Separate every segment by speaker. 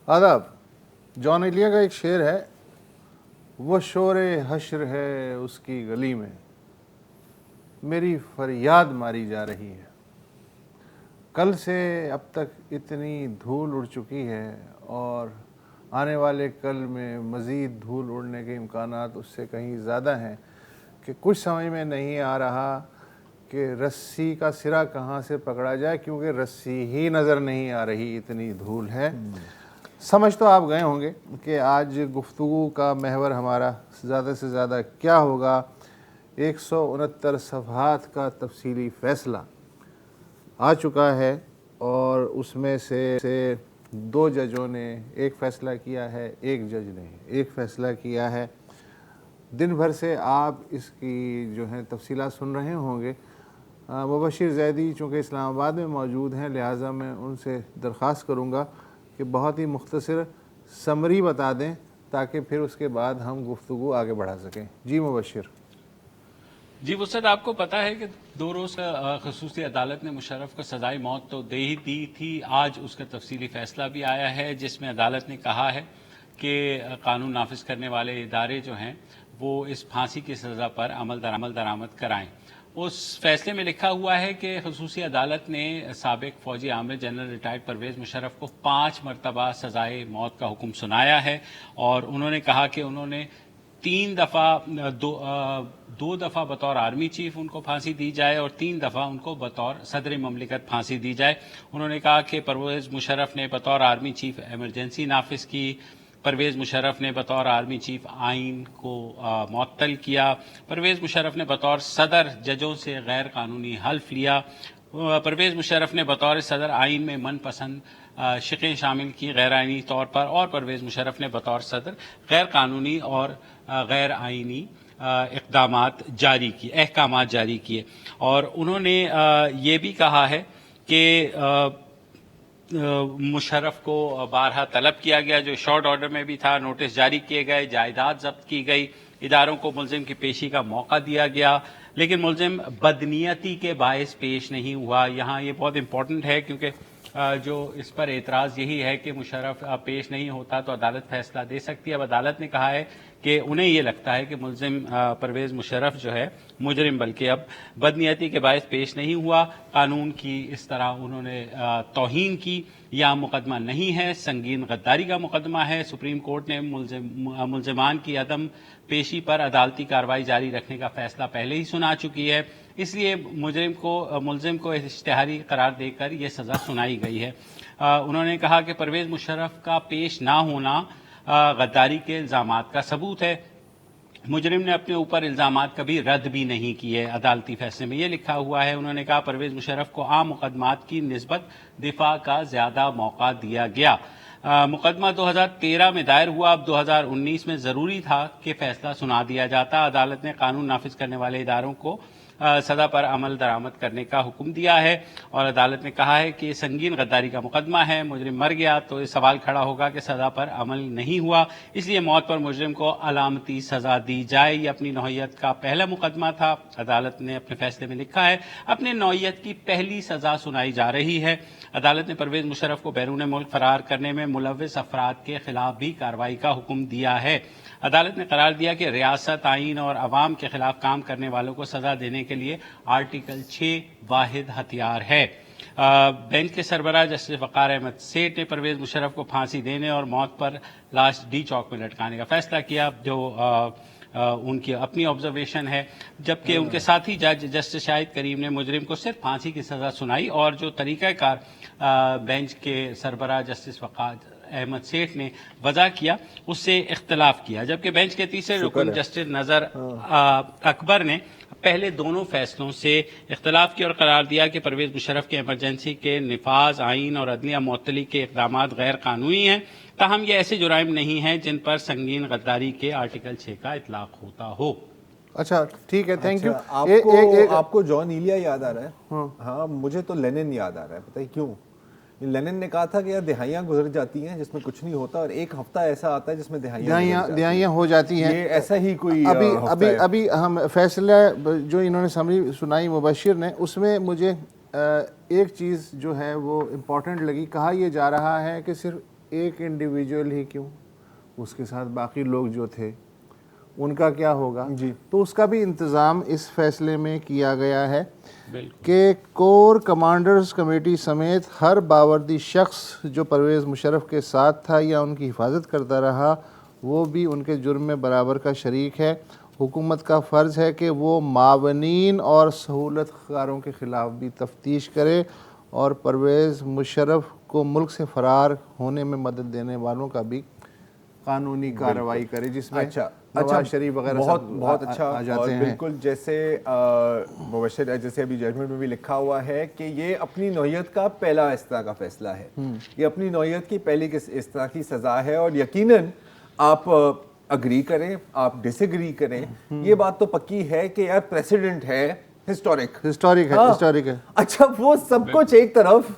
Speaker 1: آداب. جان ایلیا کا ایک شعر ہے، وہ شور حشر ہے اس کی گلی میں، میری فریاد ماری جا رہی ہے. کل سے اب تک اتنی دھول اڑ چکی ہے اور آنے والے کل میں مزید دھول اڑنے کے امکانات اس سے کہیں زیادہ ہیں کہ کچھ سمجھ میں نہیں آ رہا کہ رسی کا سرا کہاں سے پکڑا جائے، کیونکہ رسی ہی نظر نہیں آ رہی، اتنی دھول ہے. سمجھ تو آپ گئے ہوں گے کہ آج گفتگو کا محور ہمارا زیادہ سے زیادہ کیا ہوگا. 169 صفحات کا تفصیلی فیصلہ آ چکا ہے اور اس میں سے 2 ججوں نے ایک فیصلہ کیا ہے، ایک جج نے ایک فیصلہ کیا ہے. دن بھر سے آپ اس کی جو ہے تفصیلات سن رہے ہوں گے. مبشر زیدی چونکہ اسلام آباد میں موجود ہیں، لہٰذا میں ان سے درخواست کروں گا کہ بہت ہی مختصر سمری بتا دیں تاکہ پھر اس کے بعد ہم گفتگو آگے بڑھا سکیں. جی مبشر.
Speaker 2: جی وسعت، آپ کو پتا ہے کہ 2 روز خصوصی عدالت نے مشرف کو سزائے موت تو دے ہی دی تھی. آج اس کا تفصیلی فیصلہ بھی آیا ہے جس میں عدالت نے کہا ہے کہ قانون نافذ کرنے والے ادارے جو ہیں وہ اس پھانسی کی سزا پر عمل درآمد کرائیں. اس فیصلے میں لکھا ہوا ہے کہ خصوصی عدالت نے سابق فوجی عامر جنرل ریٹائرڈ پرویز مشرف کو 5 مرتبہ سزائے موت کا حکم سنایا ہے اور انہوں نے کہا کہ انہوں نے 3 دفعہ 2 دفعہ بطور آرمی چیف ان کو پھانسی دی جائے اور 3 دفعہ ان کو بطور صدر مملکت پھانسی دی جائے. انہوں نے کہا کہ پرویز مشرف نے بطور آرمی چیف ایمرجنسی نافذ کی، پرویز مشرف نے بطور آرمی چیف آئین کو معطل کیا، پرویز مشرف نے بطور صدر ججوں سے غیر قانونی حلف لیا، پرویز مشرف نے بطور صدر آئین میں من پسند شقیں شامل کی غیر آئینی طور پر، اور پرویز مشرف نے بطور صدر غیر قانونی اور غیر آئینی احکامات جاری کیے. اور انہوں نے یہ بھی کہا ہے کہ مشرف کو بارہا طلب کیا گیا، جو شارٹ آرڈر میں بھی تھا، نوٹس جاری کیے گئے، جائیداد ضبط کی گئی، اداروں کو ملزم کی پیشی کا موقع دیا گیا، لیکن ملزم بدنیتی کے باعث پیش نہیں ہوا. یہاں یہ بہت امپورٹنٹ ہے کیونکہ جو اس پر اعتراض یہی ہے کہ مشرف پیش نہیں ہوتا تو عدالت فیصلہ دے سکتی ہے. اب عدالت نے کہا ہے کہ انہیں یہ لگتا ہے کہ ملزم پرویز مشرف جو ہے مجرم بلکہ اب بدنیتی کے باعث پیش نہیں ہوا، قانون کی اس طرح انہوں نے توہین کی. یا مقدمہ نہیں ہے، سنگین غداری کا مقدمہ ہے. سپریم کورٹ نے ملزمان کی عدم پیشی پر عدالتی کارروائی جاری رکھنے کا فیصلہ پہلے ہی سنا چکی ہے، اس لیے ملزم کو اشتہاری قرار دے کر یہ سزا سنائی گئی ہے. انہوں نے کہا کہ پرویز مشرف کا پیش نہ ہونا غداری کے الزامات کا ثبوت ہے. مجرم نے اپنے اوپر الزامات کبھی رد بھی نہیں کیے. عدالتی فیصلے میں یہ لکھا ہوا ہے. انہوں نے کہا پرویز مشرف کو عام مقدمات کی نسبت دفاع کا زیادہ موقع دیا گیا. مقدمہ 2013 میں دائر ہوا، اب 2019 میں ضروری تھا کہ فیصلہ سنا دیا جاتا. عدالت نے قانون نافذ کرنے والے اداروں کو سزا پر عمل درآمد کرنے کا حکم دیا ہے اور عدالت نے کہا ہے کہ یہ سنگین غداری کا مقدمہ ہے. مجرم مر گیا تو یہ سوال کھڑا ہوگا کہ سزا پر عمل نہیں ہوا، اس لیے موت پر مجرم کو علامتی سزا دی جائے. یہ اپنی نوعیت کا پہلا مقدمہ تھا. عدالت نے اپنے فیصلے میں لکھا ہے اپنے نوعیت کی پہلی سزا سنائی جا رہی ہے. عدالت نے پرویز مشرف کو بیرون ملک فرار کرنے میں ملوث افراد کے خلاف بھی کارروائی کا حکم دیا ہے. عدالت نے قرار دیا کہ ریاست، آئین اور عوام کے خلاف کام کرنے والوں کو سزا دینے کے لیے آرٹیکل 6 واحد ہتھیار ہے. بینچ کے سربراہ جسٹس وقار احمد سیٹھ نے پرویز مشرف کو پھانسی دینے اور موت پر لاش ڈی چوک میں لٹکانے کا فیصلہ کیا، جو ان کی اپنی آبزرویشن ہے، جبکہ ان کے ساتھی جج جسٹس شاہد کریم نے مجرم کو صرف پھانسی کی سزا سنائی اور جو طریقہ کار بینچ کے سربراہ جسٹس وقار احمد سیٹھ نے وضع کیا اس سے اختلاف کیا. جبکہ بینچ کے تیسرے رکن جسٹس نظر اکبر نے پہلے دونوں فیصلوں سے اختلاف کیا اور قرار دیا کہ پرویز مشرف کے ایمرجنسی کے نفاذ، آئین اور عدلیہ معطلی کے اقدامات غیر قانونی ہیں، تاہم یہ ایسے جرائم نہیں ہیں جن پر سنگین غداری کے آرٹیکل 6 کا اطلاق ہوتا ہو.
Speaker 1: اچھا ٹھیک ہے، تھینک یو.
Speaker 3: آپ کو جان ایلیا یاد آ رہا ہے؟ ہاں مجھے تو لینن یاد آ رہا ہے. بتائیے کیوں؟ لینن نے کہا تھا کہ یار دہائیاں گزر جاتی ہیں جس میں کچھ نہیں ہوتا اور ایک ہفتہ ایسا آتا ہے جس میں
Speaker 1: دہائیاں ہو جاتی ہیں.
Speaker 3: یہ ایسا ہی کوئی
Speaker 1: ابھی ہم فیصلہ جو انہوں نے سمری سنائی مبشر نے, اس میں مجھے ایک چیز جو ہے وہ امپورٹنٹ لگی. کہا یہ جا رہا ہے کہ صرف ایک انڈیویجول ہی کیوں, اس کے ساتھ باقی لوگ جو تھے ان کا کیا ہوگا.
Speaker 3: جی
Speaker 1: تو اس کا بھی انتظام اس فیصلے میں کیا گیا ہے کہ کور کمانڈرز کمیٹی سمیت ہر باوردی شخص جو پرویز مشرف کے ساتھ تھا یا ان کی حفاظت کرتا رہا وہ بھی ان کے جرم میں برابر کا شریک ہے. حکومت کا فرض ہے کہ وہ معاونین اور سہولت کاروں کے خلاف بھی تفتیش کرے اور پرویز مشرف کو ملک سے فرار ہونے میں مدد دینے والوں کا بھی قانونی کارروائی کرے, جس میں نواز شریف وغیرہ
Speaker 3: بہت اچھا
Speaker 1: آ جاتے ہیں.
Speaker 3: بالکل جیسے مبشر جیسے ابھی ججمنٹ میں بھی لکھا ہوا ہے کہ یہ اپنی نوعیت کا پہلا اس طرح کا فیصلہ ہے, یہ اپنی نوعیت کی پہلی اس طرح کی سزا ہے, اور یقیناً آپ اگری کریں آپ ڈس ایگری کریں, یہ بات تو پکی ہے کہ یار پریسیڈنٹ ہے ہسٹورک
Speaker 1: ہے.
Speaker 3: اچھا وہ سب کچھ ایک طرف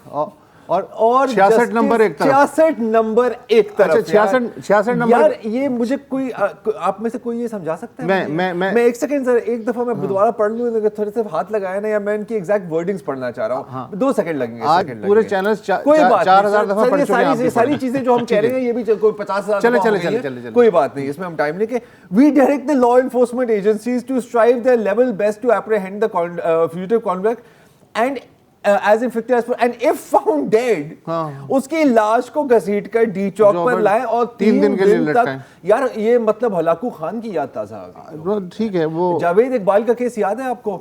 Speaker 3: اور
Speaker 1: 66 نمبر ایک طرف,
Speaker 3: 66 نمبر ایک طرف.
Speaker 1: 66 نمبر
Speaker 3: یار یہ مجھے کوئی آپ میں سے کوئی یہ سمجھا سکتا ہے؟ میں ایک سیکنڈ سر ایک دفعہ میں دوبارہ پڑھ لوں, اگر تھوڑے سے ہاتھ لگایا نا, یا میں ان کی ایگزیکٹ ورڈنگز پڑھنا چاہ رہا ہوں, 2 سیکنڈ لگیں گے.
Speaker 1: آج پورے چینل 4000 دفعہ پڑھ چکے ہیں.
Speaker 3: یہ ساری چیزیں جو ہم کہہ رہے ہیں یہ بھی کوئی 50,000 کوئی بات نہیں, اس میں ہم ٹائم لے کے we direct the law enforcement agencies to strive their level best to apprehend the future convict and as infected as and if found dead اس کی لاش کو گھسیٹ کر ڈی چوک پر لائیں اور 3 دن کے لیے لٹکائیں. یار یہ مطلب ہلاکو خان کی یاد تازہ آ گئی.
Speaker 1: ٹھیک ہے, وہ
Speaker 3: جاوید اقبال کا کیس یاد ہے آپ کو,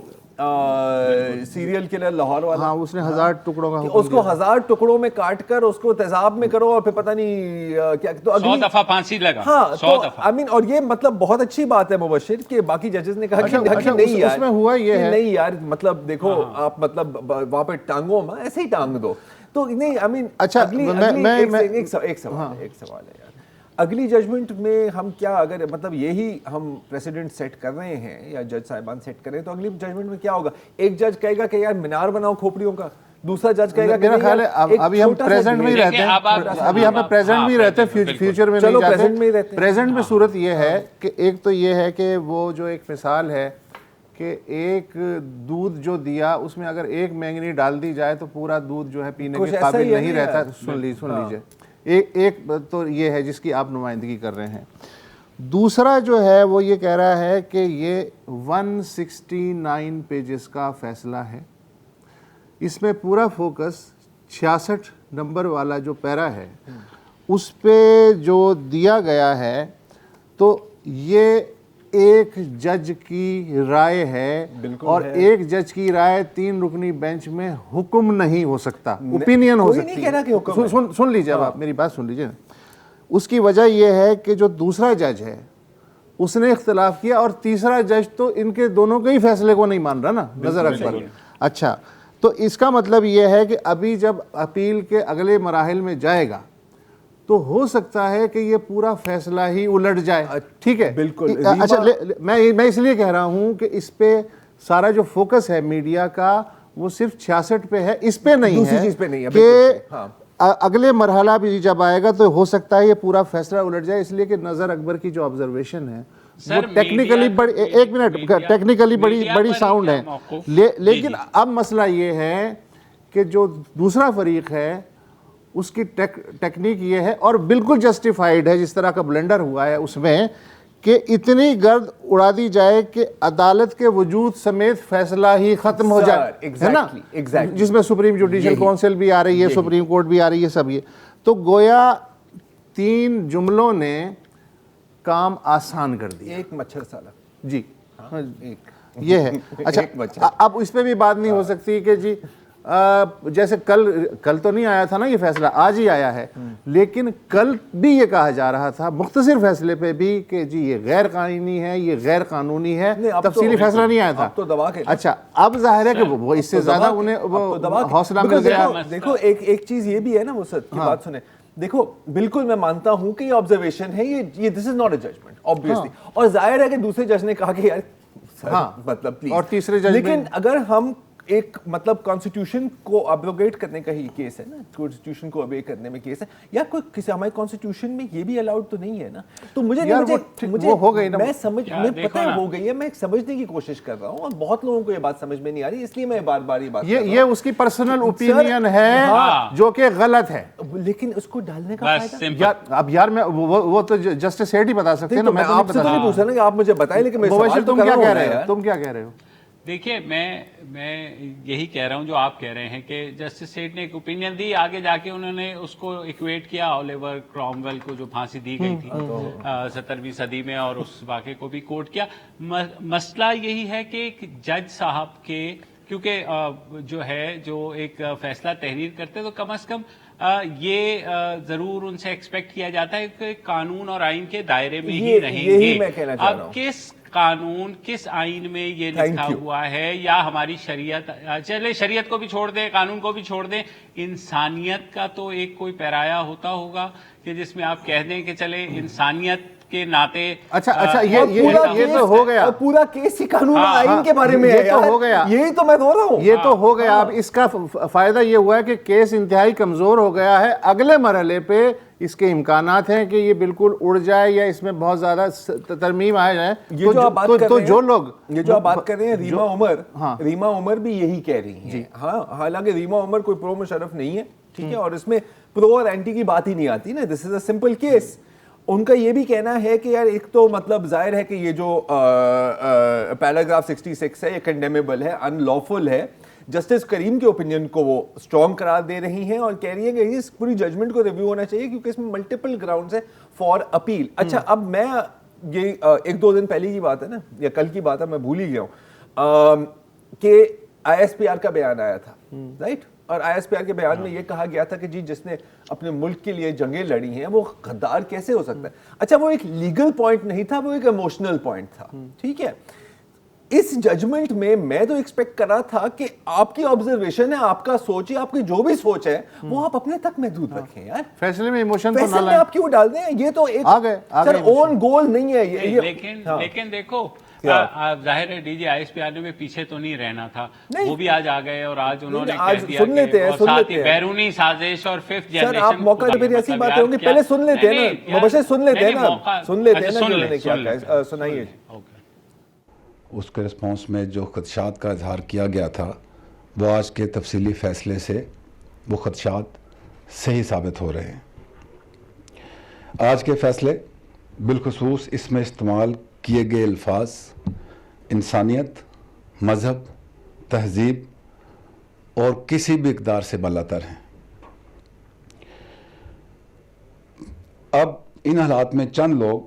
Speaker 3: سیریل کلر لاہور والا,
Speaker 1: ہاں اس نے 1000 ٹکڑوں کا
Speaker 3: اس کو 1000 ٹکڑوں میں کاٹ کر اس کو تیزاب میں کرو اور پھر پتہ نہیں کیا, تو
Speaker 2: 100 دفعہ پھانسی لگا.
Speaker 3: ہاں 100 دفعہ. آئی مین اور یہ مطلب بہت اچھی بات ہے مبشر کہ باقی ججز نے کہا کہ نہیں یار,
Speaker 1: اس میں ہوا یہ ہے
Speaker 3: نہیں یار مطلب دیکھو آپ مطلب وہاں پہ ٹانگوں میں ایسے ہی ٹانگ دو تو نہیں. آئی مین
Speaker 1: اچھا
Speaker 3: ایک سوال ہے یار, اگلی ججمنٹ میں ہم کیا اگر مطلب یہی ہم پریسیڈنٹ سیٹ کر رہے ہیں یا جج صاحبان سیٹ کر رہے ہیں تو اگلی ججمنٹ میں کیا ہوگا؟ ایک جج کہے گا کہ یار مینار بناؤ کھوپڑیوں کا, دوسرا جج کہے گا کہ
Speaker 1: میرا خیال ہے ابھی ہم پریزنٹ میں ہی رہتے ہیں, ابھی ہم پریزنٹ میں ہی رہتے ہیں, فیوچر میں نہیں جاتے. پریزنٹ میں صورت یہ ہے کہ ایک تو یہ ہے کہ وہ جو ایک مثال ہے کہ ایک دودھ جو دیا اس میں اگر ایک مینگنی ڈال دی جائے تو پورا دودھ جو ہے پینے کے قابل نہیں رہتا. سن لیجئے ایک تو یہ ہے جس کی آپ نمائندگی کر رہے ہیں. دوسرا جو ہے وہ یہ کہہ رہا ہے کہ یہ 169 پیجز کا فیصلہ ہے, اس میں پورا فوکس 66 نمبر والا جو پیرا ہے اس پہ جو دیا گیا ہے, تو یہ ایک جج کی رائے ہے اور ایک جج کی رائے 3 رکنی بینچ میں حکم نہیں ہو سکتا, اوپینین ہو سکتی ہے. سن لیجئے, اب آپ میری بات سن لیجئے. اس کی وجہ یہ ہے کہ جو دوسرا جج ہے اس نے اختلاف کیا اور تیسرا جج تو ان کے دونوں کے ہی فیصلے کو نہیں مان رہا نا, نظر اکبر. اچھا تو اس کا مطلب یہ ہے کہ ابھی جب اپیل کے اگلے مراحل میں جائے گا تو ہو سکتا ہے کہ یہ پورا فیصلہ ہی الٹ جائے. ٹھیک ہے,
Speaker 3: بالکل.
Speaker 1: اچھا میں اس لیے کہہ رہا ہوں کہ اس پہ سارا جو فوکس ہے میڈیا کا وہ صرف 66 پہ ہے, اس پہ نہیں ہے,
Speaker 3: دوسری چیز پہ نہیں ہے
Speaker 1: کہ اگلے مرحلہ بھی جب آئے گا تو ہو سکتا ہے یہ پورا فیصلہ الٹ جائے. اس لیے کہ نظر اکبر کی جو آبزرویشن ہے وہ ٹیکنیکلی بڑی, ایک منٹ, ٹیکنیکلی بڑی ساؤنڈ ہے, لیکن اب مسئلہ یہ ہے کہ جو دوسرا فریق ہے اس کی ٹیکنیک یہ ہے اور بالکل جسٹیفائیڈ ہے جس طرح کا بلنڈر ہوا ہے اس میں کہ اتنی گرد اڑا دی جائے کہ عدالت کے وجود سمیت فیصلہ ہی ختم ہو جائے, ہے نا, جس میں سپریم جوڈیشل کونسل بھی آ رہی ہے, سپریم کورٹ بھی آ رہی ہے, سب یہ. تو گویا 3 جملوں نے کام آسان کر دیا.
Speaker 3: ایک مچھر سالہ
Speaker 1: جی یہ ہے. اچھا اب اس پہ بھی بات نہیں ہو سکتی کہ جی جیسے کل تو نہیں آیا تھا نا یہ فیصلہ, آج ہی آیا ہے, لیکن کل بھی یہ کہا جا رہا تھا مختصر فیصلے پہ بھی کہ جی یہ غیر قانونی ہے, یہ غیر قانونی ہے, تفصیلی فیصلہ نہیں آیا تھا. اچھا اب ظاہر ہے کہ وہ اس سے زیادہ انہیں حوصلہ مل گیا.
Speaker 3: دیکھو ایک چیز یہ بھی ہے نا, وہ سچ کی بات سنیں, دیکھو بالکل میں مانتا ہوں کہ یہ آبزرویشن ہے, یہ this is not a judgment obviously, اور ظاہر ہے کہ دوسرے جج نے کہا کہ یار مطلب پلیز,
Speaker 1: اور تیسرے جج,
Speaker 3: لیکن اگر ہم ایک مطلب کانسٹیٹیوشن کو ابروگیٹ کرنے کا ہی کیس ہے نا, کانسٹیٹیوشن کو ابے کرنے میں کیس ہے, یا کوئی کسی ہمارے کانسٹیٹیوشن میں یہ بھی الاؤڈ تو نہیں ہے نا. تو مجھے
Speaker 1: ہو گئی نا,
Speaker 3: میں سمجھ میں پتہ ہے ہو گئی ہے, میں سمجھنے کی کوشش کر رہا ہوں اور بہت لوگوں کو یہ بات سمجھ میں نہیں آ رہی, اس لیے میں بار بار یہ بات
Speaker 1: یہ اس کی پرسنل اوپینین ہے جو کہ غلط ہے,
Speaker 3: لیکن اس کو ڈالنے کا فائدہ
Speaker 1: اب یار میں وہ تو جسٹس ہیڈ ہی بتا سکتے ہیں نا, میں
Speaker 3: آپ سے تو نہیں پوچھ رہا نا کہ آپ مجھے بتائیں, لیکن
Speaker 1: تم کیا کہہ رہے ہو, تم کیا کہہ رہے ہو؟
Speaker 2: دیکھیے میں یہی کہہ رہا ہوں جو آپ کہہ رہے ہیں کہ جسٹس سیٹ نے ایک اوپینین دی, آگے جا کے انہوں نے اس کو ایکویٹ کیا اولیور کرومویل کو جو پھانسی دی گئی تھی 17ویں صدی میں, اور اس واقعے کو بھی کوٹ کیا. مسئلہ یہی ہے کہ ایک جج صاحب کے, کیونکہ جو ایک فیصلہ تحریر کرتے تو کم از کم یہ ضرور ان سے ایکسپیکٹ کیا جاتا ہے کہ قانون اور آئین کے دائرے میں ہی رہیں گے. اب کس قانون کس آئین میں یہ لکھا ہوا ہے, یا ہماری شریعت, چلے شریعت کو بھی چھوڑ دیں, قانون کو بھی چھوڑ دیں, انسانیت کا تو ایک کوئی پیرایا ہوتا ہوگا کہ جس میں آپ کہہ دیں کہ چلے انسانیت کے ناطے.
Speaker 1: اچھا یہ تو ہو گیا,
Speaker 3: پورا کیس ہی قانون اور آئین کے بارے میں ہے,
Speaker 1: یہ تو ہو گیا,
Speaker 3: یہی تو میں بول رہا ہوں,
Speaker 1: یہ تو ہو گیا. اب اس کا فائدہ یہ ہوا ہے کہ کیس انتہائی کمزور ہو گیا ہے, اگلے مرحلے پہ اس کے امکانات ہیں کہ یہ بالکل اڑ جائے یا اس میں بہت زیادہ ترمیم آ جائے. تو جو لوگ
Speaker 3: یہ جو آپ بات کر رہے ہیں, ریما عمر بھی یہی کہہ رہی ہیں. ہاں, حالانکہ ریما عمر کوئی پرو مشرف نہیں ہے, ٹھیک ہے, اور اس میں پرو اور اینٹی کی بات ہی نہیں آتی نا, دس از اے سمپل کیس. ان کا یہ بھی کہنا ہے کہ یار ایک تو مطلب ظاہر ہے کہ یہ جو پیراگراف 66 ہے یہ کنڈیمیبل ہے, ان لافل ہے. جسٹس کریم کے اوپینین کو وہ اسٹرانگ قرار دے رہی ہیں اور کہہ رہی ہیں کہ اس پوری ججمنٹ کو ریویو ہونا چاہیے کیونکہ اس میں ملٹیپل گراؤنڈز ہیں فار اپیل. اچھا, اب میں یہ 1-2 دن پہلے کی بات ہے نا, یا کل کی بات ہے, میں بھول ہی گیا ہوں, کہ ISPR کا بیان آیا تھا, رائٹ, اور ISPR کے بیان میں یہ کہا گیا تھا کہ جی جس نے اپنے ملک کے لیے جنگیں لڑی ہیں وہ غدار کیسے ہو سکتا ہے. اچھا, وہ ایک لیگل پوائنٹ نہیں تھا, وہ ایک ایموشنل پوائنٹ تھا, ٹھیک ہے. اس ججمنٹ میں تو ایکسپیکٹ کر رہا تھا کہ آپ کی آبزرویشن ہے, آپ کا سوچ ہے, آپ کی جو بھی سوچ ہے وہ آپ اپنے تک محدود رکھیں یار,
Speaker 1: فیصلے میں ایموشن تو
Speaker 3: نہ لائیں, آپ کیوں ڈال دیں, یہ تو ایک سر اون گول نہیں ہے یہ.
Speaker 2: لیکن دیکھو ظاہر ہے DG ISPR نے بھی پیچھے تو نہیں رہنا تھا, وہ بھی آج آ گئے اور آج انہوں نے کہہ دیا کہ ساتھ ہی بیرونی سازش اور 5th جنریشن.
Speaker 3: سر آپ موقع پہ ایسی باتیں ہوں گی, پہلے سن لیتے ہیں نا, مبشر سن لیتے ہیں نا, جو انہوں نے کیا کہا, سنائیے.
Speaker 4: اس کے رسپانس میں جو خدشات کا اظہار کیا گیا تھا وہ آج کے تفصیلی فیصلے سے وہ خدشات صحیح ثابت ہو رہے ہیں. آج کے فیصلے بالخصوص اس میں استعمال کیے گئے الفاظ انسانیت, مذہب, تہذیب اور کسی بھی اقدار سے بالاتر ہیں. اب ان حالات میں چند لوگ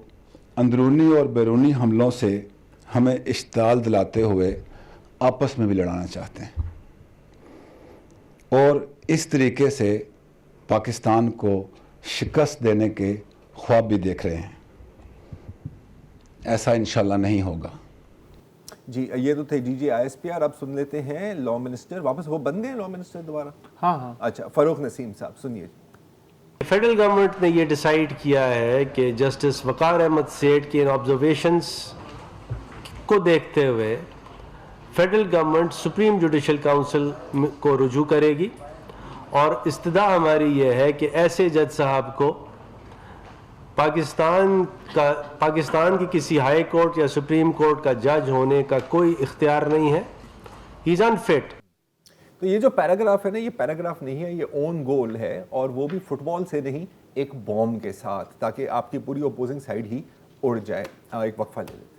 Speaker 4: اندرونی اور بیرونی حملوں سے ہمیں اشتعال دلاتے ہوئے آپس میں بھی لڑانا چاہتے ہیں اور اس طریقے سے پاکستان کو شکست دینے کے خواب بھی دیکھ رہے ہیں. ایسا انشاءاللہ نہیں ہوگا.
Speaker 3: جی, یہ تو تھے DG ISPR. اب سن لیتے ہیں لا منسٹر, واپس وہ بن گئے لا منسٹر دوبارہ.
Speaker 1: ہاں,
Speaker 3: اچھا, فاروق نسیم صاحب سنیے.
Speaker 5: فیڈرل گورنمنٹ نے یہ ڈیسائیڈ کیا ہے کہ جسٹس وقار احمد سیٹھ کی ان آبزرویشنز کو دیکھتے ہوئے federal government supreme judicial council کو رجوع کرے گی, اور استدعا ہماری یہ ہے کہ ایسے جج صاحب کو پاکستان کی کسی ہائی کورٹ یا سپریم کورٹ کا جج ہونے کا کوئی اختیار نہیں ہے, ہی از انفٹ.
Speaker 3: تو یہ جو پیراگراف ہے نا, یہ پیراگراف نہیں ہے, یہ اون گول ہے, اور وہ بھی فٹ بال سے نہیں, ایک بوم کے ساتھ, تاکہ آپ کی پوری اپوزنگ سائڈ ہی اڑ جائے. ایک وقفہ لے لیتے ہیں.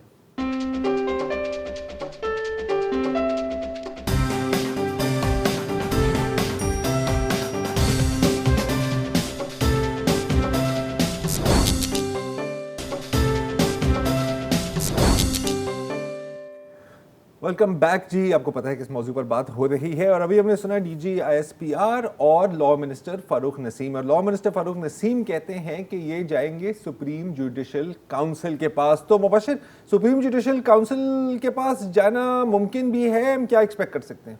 Speaker 3: ویلکم بیک جی. آپ کو پتا ہے کس موضوع پر بات ہو رہی ہے, اور ابھی ہم نے سنا DG ISPR اور لا منسٹر فاروق نسیم. اور لا منسٹر فاروق نسیم کہتے ہیں کہ یہ جائیں گے سپریم جوڈیشل کاؤنسل کے پاس. تو مبشر, سپریم جوڈیشل کاؤنسل کے پاس جانا ممکن بھی ہے, ہم کیا ایکسپیکٹ کر سکتے ہیں؟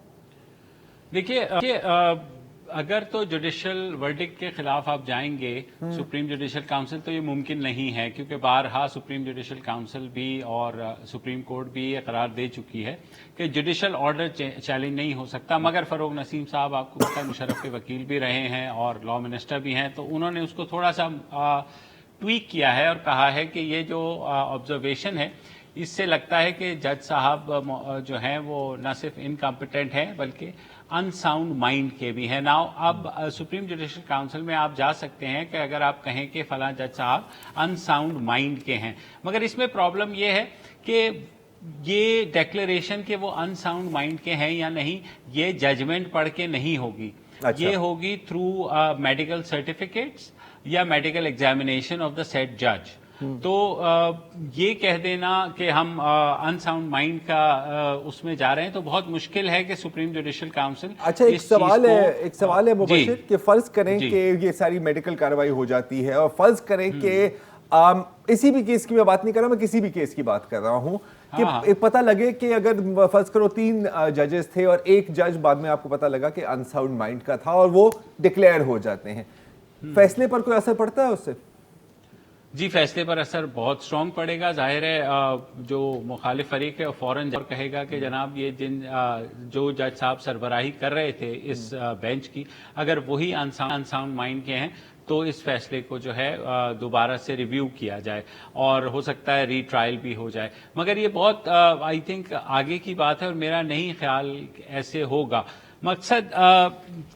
Speaker 2: دیکھیے اگر تو جوڈیشل ورڈکٹ کے خلاف آپ جائیں گے سپریم جوڈیشل کاؤنسل تو یہ ممکن نہیں ہے، کیونکہ بارہا سپریم جوڈیشل کاؤنسل بھی اور سپریم کورٹ بھی یہ قرار دے چکی ہے کہ جوڈیشل آرڈر چیلنج نہیں ہو سکتا. مگر فروغ نسیم صاحب آپ کو پتہ ہے مشرف کے وکیل بھی رہے ہیں اور لا منسٹر بھی ہیں، تو انہوں نے اس کو تھوڑا سا ٹویک کیا ہے اور کہا ہے کہ یہ جو آبزرویشن ہے اس سے لگتا ہے کہ جج صاحب جو ہیں وہ نہ صرف انکمپیٹنٹ ہیں بلکہ ان ساؤنڈ مائنڈ کے بھی ہیں. ناؤ اب سپریم جوڈیشل کاؤنسل میں آپ جا سکتے ہیں کہ اگر آپ کہیں کہ فلاں جج صاحب ان ساؤنڈ مائنڈ کے ہیں، مگر اس میں پرابلم یہ ہے کہ یہ ڈیکلیریشن کہ وہ ان ساؤنڈ مائنڈ کے ہیں یا نہیں، یہ ججمنٹ پڑھ کے نہیں ہوگی. یہ ہوگی تھرو میڈیکل سرٹیفکیٹس یا medical examination of the sitting جج. تو یہ کہہ دینا کہ ہم ان ساؤنڈ مائنڈ کا اس میں جا رہے ہیں تو بہت مشکل ہے کہ سپریم جوڈیشل کاؤنسل.
Speaker 3: اچھا ایک سوال ہے مبشر کہ فرض کریں کہ یہ ساری میڈیکل کارروائی ہو جاتی ہے اور فرض کریں کہ اسی بھی کیس کی میں بات نہیں کر رہا، میں کسی بھی کیس کی بات کر رہا ہوں کہ پتہ لگے کہ اگر فرض کرو 3 ججز تھے اور ایک جج بعد میں آپ کو پتہ لگا کہ ان ساؤنڈ مائنڈ کا تھا اور وہ ڈکلیئر ہو جاتے ہیں، فیصلے پر کوئی اثر پڑتا ہے اس سے؟
Speaker 2: جی فیصلے پر اثر بہت اسٹرانگ پڑے گا. ظاہر ہے جو مخالف فریق ہے فوراً کہے گا کہ جناب یہ جو جج صاحب سربراہی کر رہے تھے اس بینچ کی، اگر وہی ان ساؤنڈ مائنڈ کے ہیں تو اس فیصلے کو جو ہے دوبارہ سے ریویو کیا جائے اور ہو سکتا ہے ری ٹرائل بھی ہو جائے. مگر یہ بہت آئی تھنک آگے کی بات ہے اور میرا نہیں خیال ایسے ہوگا. مقصد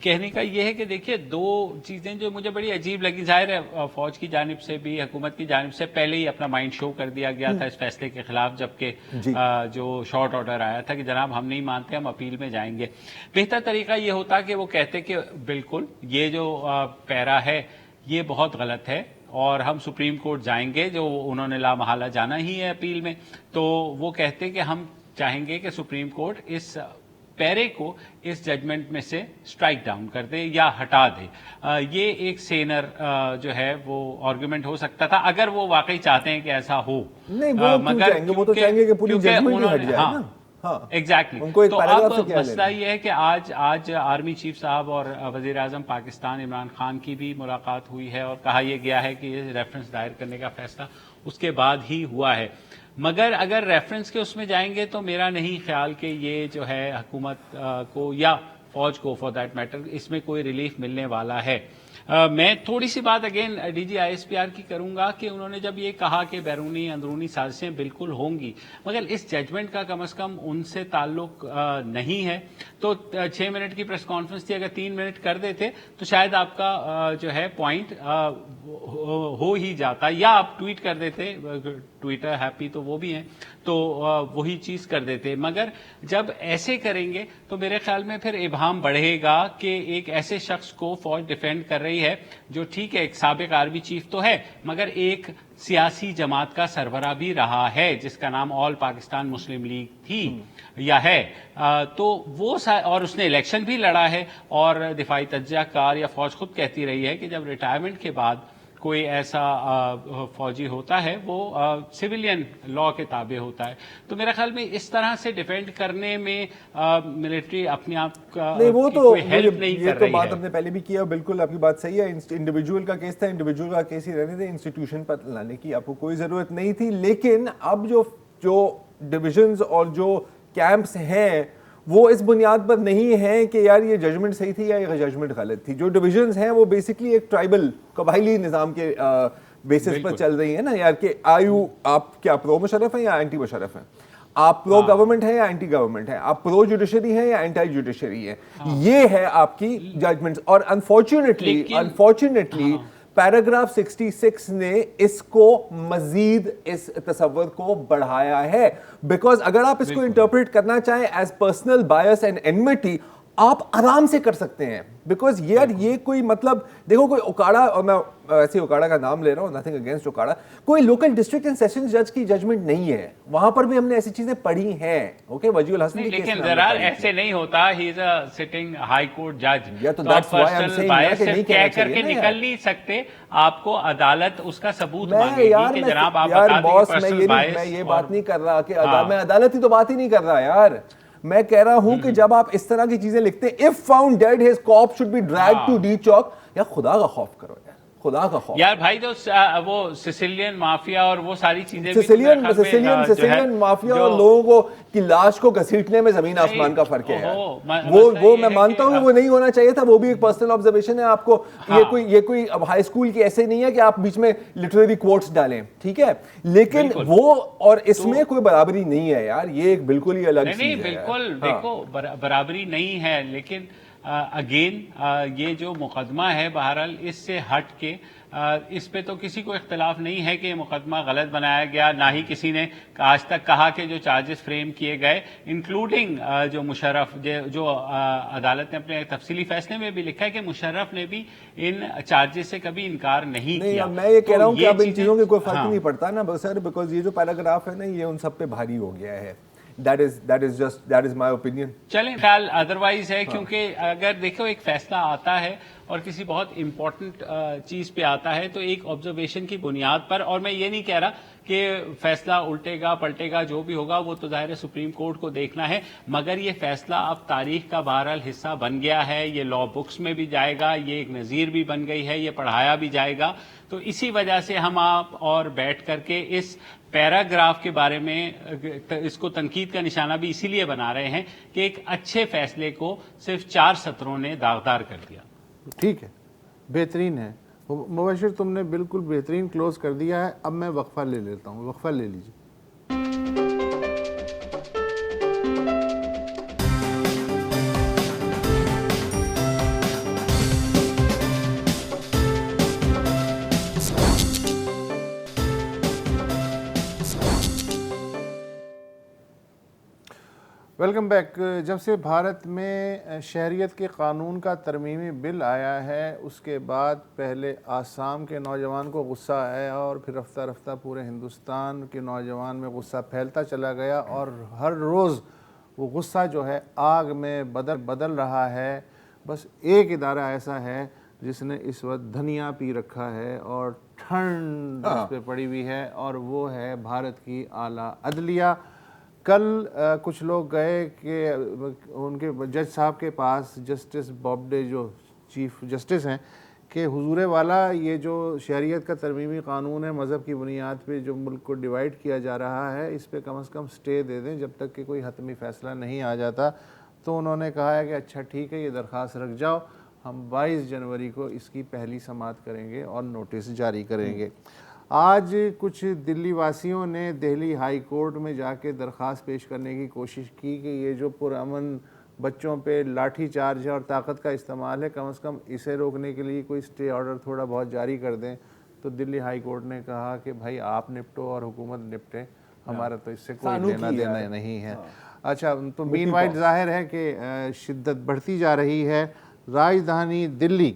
Speaker 2: کہنے کا یہ ہے کہ دیکھیے 2 چیزیں جو مجھے بڑی عجیب لگی. ظاہر ہے فوج کی جانب سے بھی حکومت کی جانب سے پہلے ہی اپنا مائنڈ شو کر دیا گیا تھا اس فیصلے کے خلاف، جبکہ جو شارٹ آرڈر آیا تھا کہ جناب ہم نہیں مانتے، ہم اپیل میں جائیں گے. بہتر طریقہ یہ ہوتا کہ وہ کہتے کہ بالکل یہ جو پیرا ہے یہ بہت غلط ہے اور ہم سپریم کورٹ جائیں گے، جو انہوں نے لامحالہ جانا ہی ہے اپیل میں. تو وہ کہتے کہ ہم چاہیں گے کہ سپریم کورٹ اس پیرے کو اس ججمنٹ میں سے اسٹرائک ڈاؤن کر دے یا ہٹا دے. یہ ایک سینر جو ہے وہ آرگومنٹ ہو سکتا تھا اگر وہ واقعی چاہتے ہیں کہ ایسا ہو.
Speaker 3: مگر وہ تو چاہیں گے کہ پوری ججمنٹ ہی ہٹ جائے نا.
Speaker 2: ایگزیکٹلی. تو اب مسئلہ یہ ہے کہ آج آرمی چیف صاحب اور وزیر اعظم پاکستان عمران خان کی بھی ملاقات ہوئی ہے اور کہا یہ گیا ہے کہ یہ ریفرنس دائر کرنے کا فیصلہ اس کے بعد ہی ہوا ہے. مگر اگر ریفرنس کے اس میں جائیں گے تو میرا نہیں خیال کہ یہ جو ہے حکومت کو یا فوج کو فار دیٹ میٹر اس میں کوئی ریلیف ملنے والا ہے. میں تھوڑی سی بات again D G I S P R کی کروں گا کہ انہوں نے جب یہ کہا کہ بیرونی اندرونی سازشیں بالکل ہوں گی مگر اس ججمنٹ کا کم از کم ان سے تعلق نہیں ہے. تو 6 منٹ کی پریس کانفرنس تھی، اگر 3 منٹ کر دیتے تو شاید آپ کا جو ہے پوائنٹ ہو ہی جاتا، یا آپ ٹویٹ کر دیتے، ٹویٹر ہیپی تو وہ بھی ہیں تو وہی چیز کر دیتے. مگر جب ایسے کریں گے تو میرے خیال میں پھر ابہام بڑھے گا کہ ایک ایسے شخص کو فوج ڈیفینڈ کر رہی ہے جو ٹھیک ہے ایک سابق آرمی چیف تو ہے مگر ایک سیاسی جماعت کا سربراہ بھی رہا ہے جس کا نام آل پاکستان مسلم لیگ تھی یا ہے. تو وہ اور اس نے الیکشن بھی لڑا ہے اور دفاعی تجزیہ کار یا فوج خود کہتی رہی ہے کہ جب ریٹائرمنٹ کے بعد کوئی ایسا فوجی ہوتا ہے وہ سویلین لا کے تابع ہوتا ہے. تو میرے خیال میں اس طرح سے ڈیفینڈ کرنے میں ملٹری اپنے آپ کا کوئی ہیلپ نہیں کر رہی ہے.
Speaker 3: یہ تو بات ہم نے پہلے بھی کیا، بالکل آپ کی بات صحیح ہے. انڈیویجول کا کیس تھا، انڈیویجول کا کیس ہی رہنے دے، انسٹیٹیوشن پر لانے کی آپ کو کوئی ضرورت نہیں تھی. لیکن اب جو ڈویژنز اور جو کیمپس ہیں وہ اس بنیاد پر نہیں ہے کہ یار یہ ججمنٹ صحیح تھی یا یہ ججمنٹ غلط تھی. جو ڈویژنز ہیں وہ بیسکلی ایک ٹرائبل قبائلی نظام کے بیسس پر چل رہی ہیں نا یار، کہ آپ کیا پرو مشرف ہیں یا اینٹی مشرف ہیں، آپ پرو گورنمنٹ ہیں یا اینٹی گورنمنٹ ہیں، آپ پرو جوڈیشری ہیں یا اینٹی جوڈیشری ہیں. یہ ہے آپ کی ججمنٹس. اور انفارچونیٹلی پیراگراف 66 نے اس کو مزید اس تصور کو بڑھایا ہے. بیکاز اگر آپ اس کو انٹرپریٹ کرنا چاہیں as personal bias and enmity آپ آرام سے کر سکتے ہیں. بیکاز یہ کوئی مطلب دیکھو کوئی اوکاڑا، اور میں ایسے اوکاڑا کا نام لے رہا ہوں، نتھنگ اگینسٹ اوکاڑا، کوئی لوکل ڈسٹرکٹ اینڈ سیشنز جج کی ججمنٹ نہیں ہے. وہاں پر بھی ہم نے ایسی چیزیں پڑھی ہیں. اوکے وجیہ الحسن کی
Speaker 2: لیکن ذرا ایسے نہیں ہوتا. He is a sitting high court جج.
Speaker 3: یا تو that's why I am saying
Speaker 2: کہہ کر کے نکل نہیں سکتے. آپ کو عدالت اس کا ثبوت مانگے گی کہ جناب آپ بتا دیں.
Speaker 3: میں یہ بات نہیں کر رہا کہ میں عدالت کی تو بات ہی نہیں کر رہا یار. میں کہہ رہا ہوں کہ جب آپ اس طرح کی چیزیں لکھتے ہیں if found dead his corpse should be dragged to D Chowk, یا خدا کا خوف کرو یار, خدا کا خوف.
Speaker 2: یار بھائی تو وہ سسیلین مافیا اور وہ ساری چیزیں
Speaker 3: سسیلین مافیا اور لوگوں کو کی لاش کو گھسیٹنے میں زمین آسمان کا فرق ہے. وہ میں مانتا ہوں کہ وہ نہیں ہونا چاہیے تھا, وہ بھی ایک پرسنل آبزرویشن ہے. آپ کو یہ کوئی اب ہائی اسکول کی ایسے نہیں ہے کہ آپ بیچ میں لٹریری کوٹس ڈالیں, ٹھیک ہے, لیکن وہ اور اس میں کوئی برابری نہیں ہے یار, یہ ایک بالکل ہی الگ چیز ہے.
Speaker 2: نہیں بالکل دیکھو برابری نہیں ہے, لیکن اگین یہ جو مقدمہ ہے بہرحال اس سے ہٹ کے اس پہ تو کسی کو اختلاف نہیں ہے کہ یہ مقدمہ غلط بنایا گیا. نہ ہی کسی نے آج تک کہا کہ جو چارجز فریم کیے گئے انکلوڈنگ جو مشرف, جو عدالت ne اپنے تفصیلی فیصلے میں بھی لکھا ہے کہ مشرف نے بھی ان چارجز سے کبھی انکار نہیں کیا.
Speaker 3: میں یہ کہہ رہا ہوں کہ اب ان چیزوں کے کوئی فرق نہیں پڑتا نا سر, بیکاز یہ جو پیراگراف ہے نا یہ ان سب پہ بھاری ہو گیا ہے. That is my opinion.
Speaker 2: چلیں خیال ادروائز ہے, کیونکہ اگر دیکھو ایک فیصلہ آتا ہے اور کسی بہت امپورٹنٹ چیز پہ آتا ہے تو ایک آبزرویشن کی بنیاد پر, اور میں یہ نہیں کہہ رہا کہ فیصلہ الٹے گا پلٹے گا, جو بھی ہوگا وہ تو ظاہر ہے سپریم کورٹ کو دیکھنا ہے, مگر یہ فیصلہ اب تاریخ کا بہرحال حصہ بن گیا ہے, یہ لا بکس میں بھی جائے گا, یہ ایک نظیر بھی بن گئی ہے, یہ پڑھایا بھی جائے گا. تو اسی وجہ سے ہم آپ اور بیٹھ کر کے اس پیراگراف کے بارے میں اس کو تنقید کا نشانہ بھی اسی لیے بنا رہے ہیں کہ ایک اچھے فیصلے کو صرف 4 سطروں نے داغدار کر دیا.
Speaker 1: ٹھیک ہے, بہترین ہے مبشر, تم نے بالکل بہترین کلوز کر دیا ہے. اب میں وقفہ لے لیتا ہوں, وقفہ لے لیجیے. Welcome back. جب سے بھارت میں شہریت کے قانون کا ترمیمی بل آیا ہے اس کے بعد پہلے آسام کے نوجوان کو غصہ آیا اور پھر رفتہ رفتہ پورے ہندوستان کے نوجوان میں غصہ پھیلتا چلا گیا, اور ہر روز وہ غصہ جو ہے آگ میں بدل رہا ہے. بس ایک ادارہ ایسا ہے جس نے اس وقت دھنیا پی رکھا ہے اور ٹھنڈ اس پہ پڑی ہوئی ہے, اور وہ ہے بھارت کی اعلیٰ عدلیہ. کل کچھ لوگ گئے کہ ان کے جج صاحب کے پاس, جسٹس بابڈے جو چیف جسٹس ہیں, کہ حضور والا یہ جو شہریت کا ترمیمی قانون ہے مذہب کی بنیاد پہ جو ملک کو ڈیوائیڈ کیا جا رہا ہے, اس پہ کم از کم سٹے دے دیں جب تک کہ کوئی حتمی فیصلہ نہیں آ جاتا. تو انہوں نے کہا ہے کہ اچھا ٹھیک ہے, یہ درخواست رکھ جاؤ, ہم 22 جنوری کو اس کی پہلی سماعت کریں گے اور نوٹس جاری کریں گے. آج کچھ دلی واسیوں نے دہلی ہائی کورٹ میں جا کے درخواست پیش کرنے کی کوشش کی کہ یہ جو پرامن بچوں پہ لاٹھی چارج اور طاقت کا استعمال ہے, کم از کم اسے روکنے کے لیے کوئی سٹے آرڈر تھوڑا بہت جاری کر دیں. تو دلی ہائی کورٹ نے کہا کہ بھائی آپ نپٹو اور حکومت نپٹے, ہمارا تو اس سے کوئی لینا دینا نہیں ہے. اچھا, تو مین وائٹ ظاہر ہے کہ شدت بڑھتی جا رہی ہے. راجدھانی دلی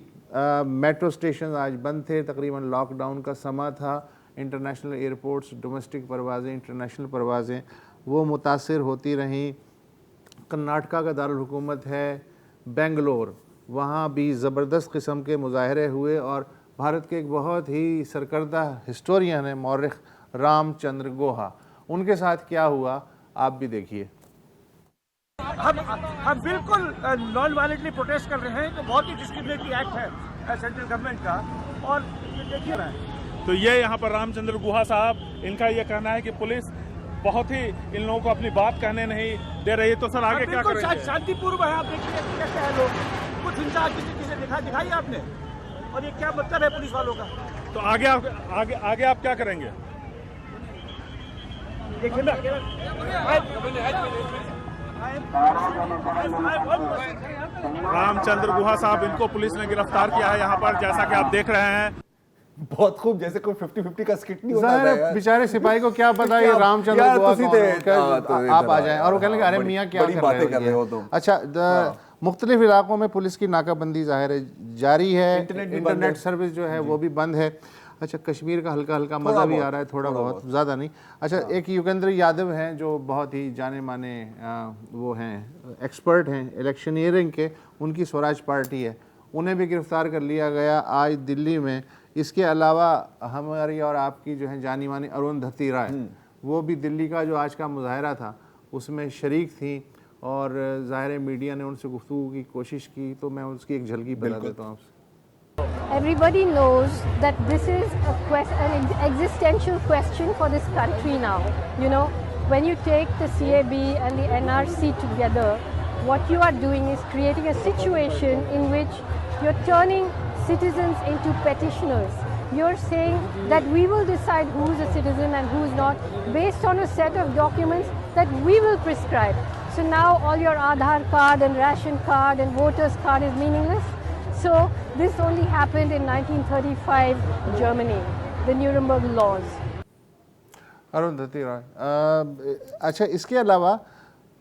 Speaker 1: میٹرو اسٹیشن آج بند تھے, تقریباً لاک ڈاؤن کا سما تھا. انٹرنیشنل ایئرپورٹس, ڈومیسٹک پروازیں, انٹرنیشنل پروازیں وہ متاثر ہوتی رہیں. کرناٹکا کا دارالحکومت ہے بنگلور, وہاں بھی زبردست قسم کے مظاہرے ہوئے, اور بھارت کے ایک بہت ہی سرکردہ ہسٹورین ہیں مورخ رام چندر گوہا, ان کے ساتھ کیا ہوا آپ بھی دیکھیے.
Speaker 6: ہم بالکل نان وائلنٹلی پروٹیسٹ کر رہے ہیں, تو بہت ہی ڈسکریمنیٹری ایکٹ ہے سینٹرل گورنمنٹ کا. اور دیکھیے
Speaker 7: تو یہ یہاں پر رام چندر گوہا صاحب, ان کا یہ کہنا ہے کہ پولیس بہت ہی ان لوگوں کو اپنی بات کہنے نہیں دے رہی. تو سر آگے کیا کریں گے؟
Speaker 6: شانتی پورو ہے, آپ دیکھیے کیسے ہیں لوگ, کچھ ہنسا کسی چیز سے دکھائی آپ نے, اور یہ کیا مطلب ہے پولیس والوں کا.
Speaker 7: تو آگے آپ کیا کریں گے؟ رام چندر گوہا صاحب, ان کو پولیس نے گرفتار کیا ہے یہاں پر, جیسا کہ آپ دیکھ رہے ہیں.
Speaker 3: بہت خوب, جیسے کوئی 50-50 کا سکٹ نہیں ہوتا ہے.
Speaker 1: بیچارے سپاہی کو کیا پتا یہ رام چندر گوہا آپ آ جائیں, اور وہ کہنے کہ ارے میاں کیا کر رہے ہو. اچھا, مختلف علاقوں میں پولیس کی ناکہ بندی ظاہر ہے جاری ہے, انٹرنیٹ سروس جو ہے وہ بھی بند ہے. اچھا, کشمیر کا ہلکا ہلکا مزہ بھی آ رہا ہے, تھوڑا بہت, زیادہ نہیں. اچھا, ایک یوگیندر یادو ہیں جو بہت ہی جانے مانے وہ ہیں, ایکسپرٹ ہیں الیکشنئرنگ کے, ان کی سوراج پارٹی ہے, انہیں بھی گرفتار کر لیا گیا آج دلی میں. اس کے علاوہ ہماری اور آپ کی جو ہیں جانی مانی اروندھتی رائے, وہ بھی دلی کا جو آج کا مظاہرہ تھا اس میں شریک تھیں. اور ظاہر ہے میڈیا نے ان سے گفتگو کی کوشش کی, تو میں اس کی ایک جھلکی بتا دیتا ہوں آپ سے.
Speaker 8: Everybody knows that this is an existential question for this country now. You know, when you take the CAB and the NRC together, what you are doing is creating a situation in which you're turning citizens into petitioners. You're saying that we will decide who's a citizen and who's not based on a set of documents that we will prescribe. So now all your Aadhaar card and ration card and voters card is meaningless. So this only happened in 1935 Germany, the Nuremberg laws.
Speaker 1: Arundhati رائے. اچھا, اس کے علاوہ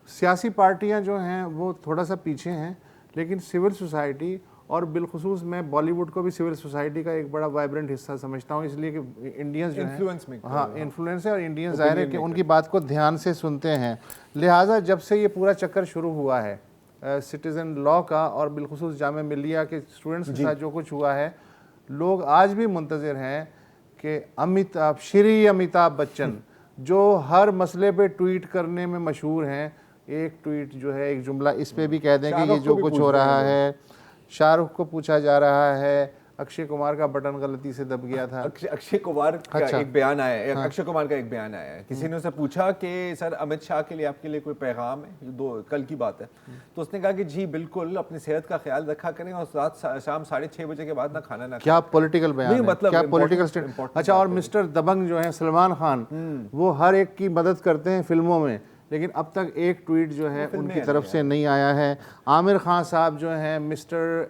Speaker 1: سیاسی پارٹیاں جو ہیں وہ تھوڑا سا پیچھے ہیں, لیکن سول سوسائٹی, اور بالخصوص میں بالی ووڈ کو بھی سول سوسائٹی کا ایک بڑا وائبرنٹ حصہ سمجھتا ہوں, اس لیے کہ انڈینز جو ہیں ہاں انفلوئنس ہے, اور انڈینز ظاہر ہے کہ ان کی بات کو دھیان سے سنتے ہیں. لہٰذا جب سے یہ پورا چکر شروع ہوا ہے سٹیزن لا کا, اور بالخصوص جامعہ ملیہ کے اسٹوڈنٹس کے ساتھ جو کچھ ہوا ہے, لوگ آج بھی منتظر ہیں کہ شری امیتابھ بچن جو ہر مسئلے پہ ٹویٹ کرنے میں مشہور ہیں, ایک ٹویٹ جو ہے, ایک جملہ اس پہ بھی کہہ دیں کہ یہ جو کچھ ہو رہا ہے, شاہ رخ کو پوچھا جا رہا ہے, اکشے کمار کا بٹن غلطی سے دب گیا تھا.
Speaker 3: اکشے کمار کا ایک بیان آیا ہے, اکشے کمار کا ایک بیان آیا ہے, کسی نے اسے پوچھا کہ سر امت شاہ کے لیے آپ کے لیے کوئی پیغام ہے, کل کی بات ہے, تو اس نے کہا کہ جی بالکل اپنی صحت کا خیال رکھا کریں, اور رات شام 6:30 بجے کے بعد نہ کھانا نہ.
Speaker 1: کیا پولیٹیکل بیان ہے, کیا پولیٹیکل سٹیٹ. اچھا, اور مسٹر دبنگ جو ہیں سلمان خان, وہ ہر ایک کی مدد کرتے ہیں فلموں میں, لیکن اب تک ایک ٹویٹ جو ہے ان کی طرف سے نہیں آیا ہے. عامر خان صاحب جو ہیں مسٹر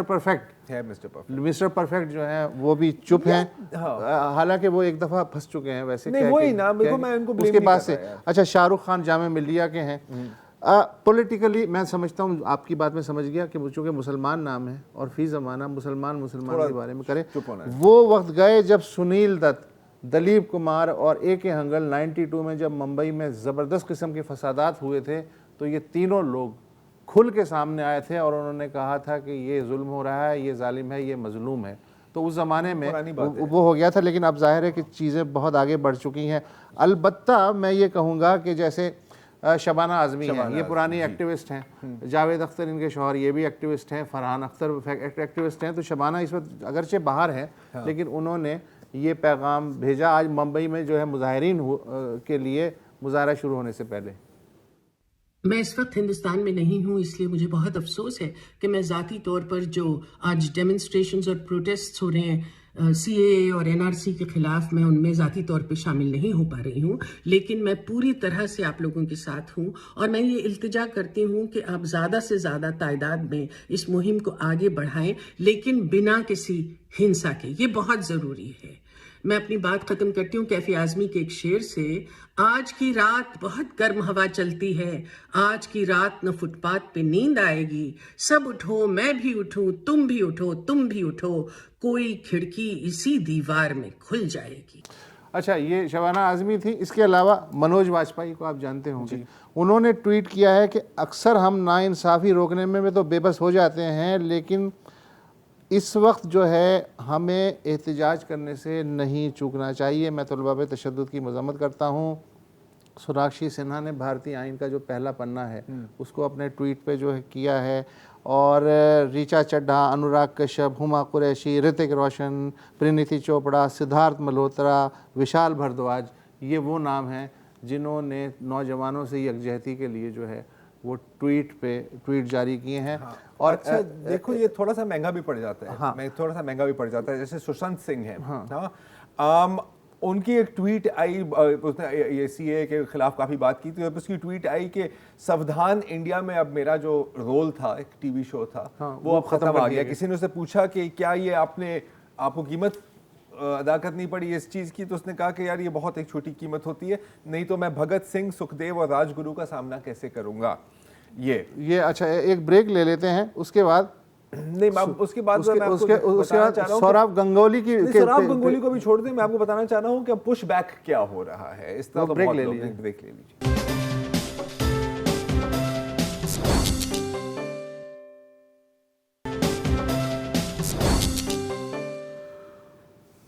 Speaker 1: پرفیکٹ جو ہیں وہ بھی چپ ہیں, حالانکہ وہ ایک دفعہ پھنس چکے ہیں ویسے اس کے بعد سے. اچھا, شاہ رخ خان جامعہ ملیہ کے ہیں. پولیٹیکلی میں سمجھتا ہوں, آپ کی بات میں سمجھ گیا کہ چونکہ مسلمان نام ہے اور فی زمانہ مسلمان کے بارے میں کرے. وہ وقت گئے جب سنیل دت, دلیپ کمار اور اے کے ہنگل 92 میں جب ممبئی میں زبردست قسم کے فسادات ہوئے تھے, تو یہ تینوں لوگ کھل کے سامنے آئے تھے اور انہوں نے کہا تھا کہ یہ ظلم ہو رہا ہے, یہ ظالم ہے, یہ مظلوم ہے. تو اس زمانے میں وہ ہو گیا تھا, لیکن اب ظاہر ہے کہ چیزیں بہت آگے بڑھ چکی ہیں. البتہ میں یہ کہوں گا کہ جیسے شبانہ اعظمی ہیں, یہ پرانی ایکٹیوسٹ ہیں, جاوید اختر ان کے شوہر یہ بھی ایکٹیوسٹ ہیں, فرحان اختر ایکٹیوسٹ ہیں. تو شبانہ اس وقت اگرچہ باہر ہیں, لیکن انہوں نے یہ پیغام بھیجا آج ممبئی میں جو ہے مظاہرین کے لیے مظاہرہ شروع ہونے سے پہلے.
Speaker 9: میں اس وقت ہندوستان میں نہیں ہوں, اس لیے مجھے بہت افسوس ہے کہ میں ذاتی طور پر جو آج ڈیمنسٹریشنز اور پروٹیسٹس ہو رہے ہیں CAA اور NRC کے خلاف, میں ان میں ذاتی طور پہ شامل نہیں ہو پا رہی ہوں. لیکن میں پوری طرح سے آپ لوگوں کے ساتھ ہوں, اور میں یہ التجا کرتی ہوں کہ آپ زیادہ سے زیادہ تعداد میں اس مہم کو آگے بڑھائیں, لیکن بنا کسی ہنسا کے. یہ بہت ضروری ہے. میں اپنی بات ختم کرتی ہوں کیفی اعظمی کے ایک شعر سے. آج کی رات بہت گرم ہوا چلتی ہے, آج کی رات نہ فٹ پاتھ پہ نیند آئے گی, سب اٹھو میں بھی اٹھوں, تم بھی اٹھو تم بھی اٹھو, کوئی کھڑکی اسی دیوار میں کھل جائے گی.
Speaker 1: اچھا, یہ شبانہ اعظمی تھی. اس کے علاوہ منوج واجپئی کو آپ جانتے ہوں گے, انہوں نے ٹویٹ کیا ہے کہ اکثر ہم ناانصافی روکنے میں تو بے بس ہو جاتے ہیں, لیکن اس وقت جو ہے ہمیں احتجاج کرنے سے نہیں چوکنا چاہیے. میں طلباء پہ تشدد کی مذمت کرتا ہوں. سوناکشی سنہا نے بھارتی آئین کا جو پہلا پنا ہے اس کو اپنے ٹویٹ پہ جو ہے کیا ہے, اور ریچا چڈھا, انوراگ کشیپ, ہما قریشی, رتک روشن, پرینیتی چوپڑا, سدھارتھ ملہوترا, وشال بھردواج, یہ وہ نام ہیں جنہوں نے نوجوانوں سے یکجہتی کے لیے جو ہے وہ ٹویٹ جاری کیے ہیں.
Speaker 3: اور اچھا دیکھو, یہ تھوڑا سا مہنگا بھی پڑ جاتا ہے, جیسے سشانت سنگھ ہیں, ان کی ایک ٹویٹ آئی, اس نے یہ CAA کے خلاف کافی بات کی تھی, اس کی ٹویٹ آئی کہ سودھان انڈیا میں اب میرا جو رول تھا, ایک ٹی وی شو تھا, وہ اب ختم آ گیا. کسی نے اسے پوچھا کہ کیا یہ آپ کو قیمت ادا کرنی پڑی اس چیز کی, تو اس نے کہا کہ یار یہ بہت ایک چھوٹی قیمت ہوتی ہے, نہیں تو میں بھگت سنگھ, سکھدیو اور راج گرو کا سامنا کیسے کروں گا. یہ
Speaker 1: اچھا, ایک بریک لے لیتے ہیں, اس کے بعد سورابھ گنگولی
Speaker 3: کو بھی چھوڑ دیں. میں آپ کو بتانا چاہ رہا ہوں کہ پش بیک کیا ہو رہا ہے. اس طرح بریک لے لیجیے.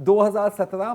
Speaker 3: 2017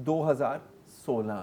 Speaker 3: 2016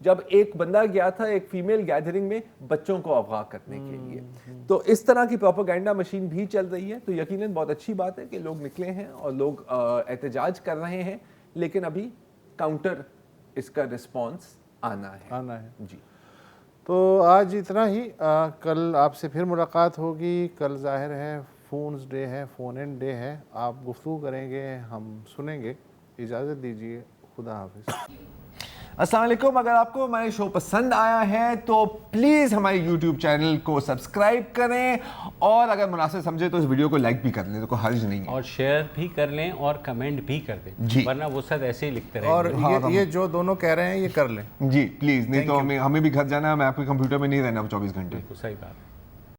Speaker 3: جب ایک بندہ گیا تھا ایک فیمیل گیدرنگ میں بچوں کو اغوا کرنے کے لیے. تو اس طرح کی پروپیگنڈا مشین بھی چل رہی ہے. تو یقیناً بہت اچھی بات ہے کہ لوگ نکلے ہیں اور لوگ احتجاج کر رہے ہیں, لیکن ابھی کاؤنٹر اس کا رسپانس آنا ہے. جی
Speaker 1: تو آج اتنا ہی. کل آپ سے پھر ملاقات ہوگی. کل ظاہر ہے فونز ڈے ہے, فون ان ڈے ہے. آپ گفتگو کریں گے, ہم سنیں گے. اجازت دیجیے, خدا حافظ.
Speaker 3: السلام علیکم. اگر آپ کو ہمارے شو پسند آیا ہے تو پلیز ہمارے یوٹیوب چینل کو سبسکرائب کریں, اور اگر مناسب سمجھے تو اس ویڈیو کو لائک بھی کر لیں, تو کوئی حرج نہیں ہے,
Speaker 2: اور شیئر بھی کر لیں اور کمنٹ بھی کر دیں,
Speaker 3: جی,
Speaker 2: ورنہ وہ سب ایسے ہی لکھتے رہیں.
Speaker 1: اور یہ جو دونوں کہہ رہے ہیں یہ کر لیں
Speaker 3: جی پلیز, نہیں تو ہمیں بھی گھر جانا ہے, میں آپ کے کمپیوٹر میں نہیں رہنا 24 گھنٹے.
Speaker 2: صحیح بات.